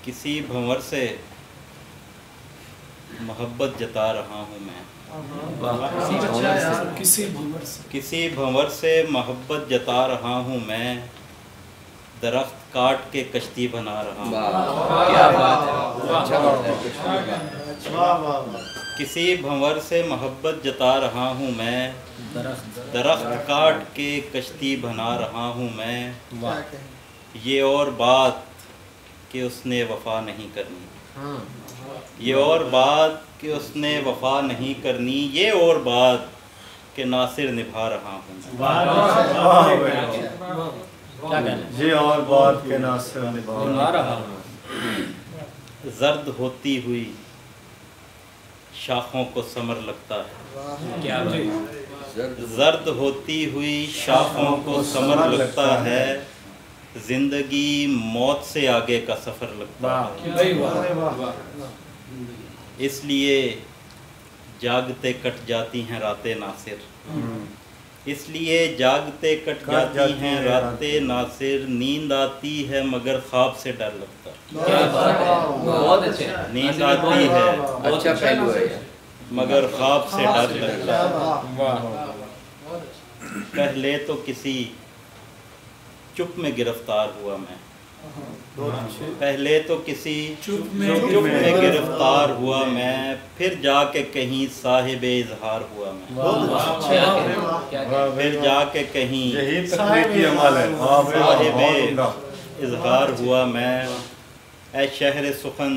किसी भंवर से मोहब्बत जता रहा हूँ मैं। किसी भंवर से मोहब्बत जता रहा हूँ मैं, दरख्त काट के कश्ती बना रहा हूँ। क्या बात है, किसी भंवर से मोहब्बत जता रहा हूँ मैं, दरख्त काट के कश्ती बना रहा हूँ मैं। ये और बात कि उसने वफ़ा नहीं करनी, ये और बात कि उसने वफ़ा नहीं करनी, ये और बात कि नासिर निभा रहा हूँ। ये और बात के नासिर निभा रहा हूँ। जर्द होती हुई शाखों को समर लगता है। क्या जर्द होती हुई शाखों को समर लगता है, जिंदगी मौत से आगे का सफ़र लगता है। इसलिए जागते कट जाती हैं रातें नासिर, इसलिए जागते कट जाती हैं रातें नासिर। नींद आती है मगर ख्वाब से डर लगता है। बहुत अच्छे, नींद आती है अच्छा पहलू है ये। मगर ख्वाब से डर लगता है। पहले तो किसी चुप में गिरफ्तार हुआ मैं, पहले तो किसी चुप में गिरफ्तार हुआ मैं, फिर जाके कहीं साहिबे इजहार हुआ मैं। फिर जाके कहीं साहिबे इजहार हुआ मैं। ऐ शहर सुखन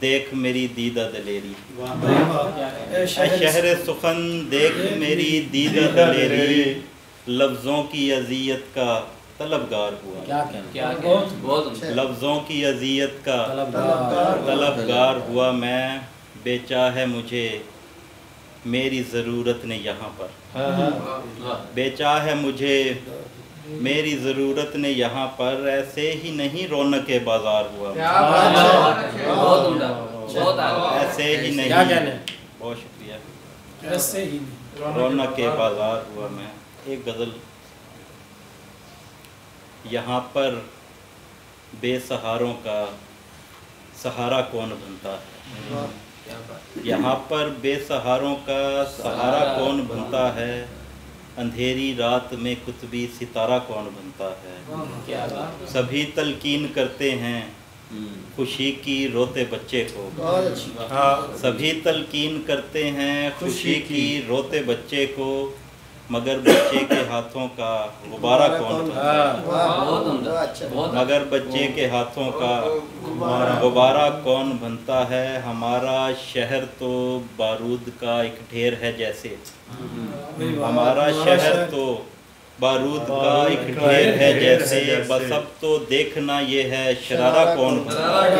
देख मेरी दीदा दलेरी, ऐ शहर सुखन देख मेरी दीदा दलेरी, लफ्ज़ों की अज़ियत का तलबगार हुआ। लफ्ज़ों की अज़ियत का तलबगार हुआ मैं। बेचा है मुझे मेरी ज़रूरत ने यहाँ पर, बेचा है मुझे मेरी ज़रूरत ने यहाँ पर। ऐसे ही नहीं रौनक बाज़ार हुआ मैं, ऐसे ही नहीं, बहुत शुक्रिया, ऐसे ही रौनक बाज़ार हुआ मैं। एक गज़ल। यहाँ पर बेसहारों का सहारा कौन बनता है, यहाँ पर बेसहारों का सहारा कौन बनता है, अंधेरी रात में कुतबी सितारा कौन बनता है। सभी तलकीन करते हैं खुशी की रोते बच्चे को, सभी तलकीन करते हैं खुशी की रोते बच्चे को, मगर बच्चे के हाथों का गुब्बारा कौन बनता है, मगर बच्चे के हाथों का गुब्बारा कौन बनता है। हमारा शहर तो बारूद का एक ढेर है जैसे, हमारा शहर तो बारूद का एक ढेर है जैसे, बस अब तो देखना ये है शरारा कौन बनता है।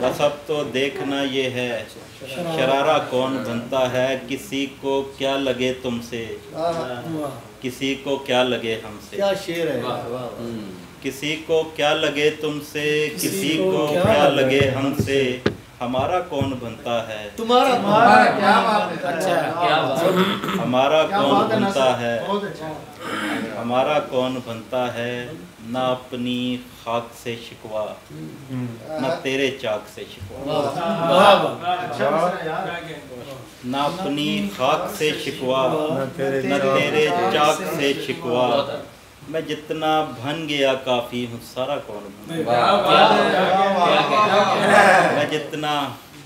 बस अब तो देखना ये है शरारा कौन बनता है। किसी को क्या लगे तुमसे, किसी को क्या लगे हमसे, क्या शेर है। किसी को क्या लगे तुमसे, किसी को क्या लगे हमसे, हमारा कौन बनता है, तुम्हारा क्या बात है, अच्छा क्या बात, हमारा कौन बनता है, हमारा कौन बनता है। ना अपनी खाक से शिकवा, न तेरे चाक से शिकवा, ना अपनी खाक से शिकवा, न तेरे चाक से शिकवा। मैं जितना बन गया काफ़ी हूँ सारा कौन बनता है, मैं जितना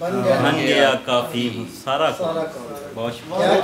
बन गया काफ़ी हूँ सारा कौन। बहुत शुक्रिया।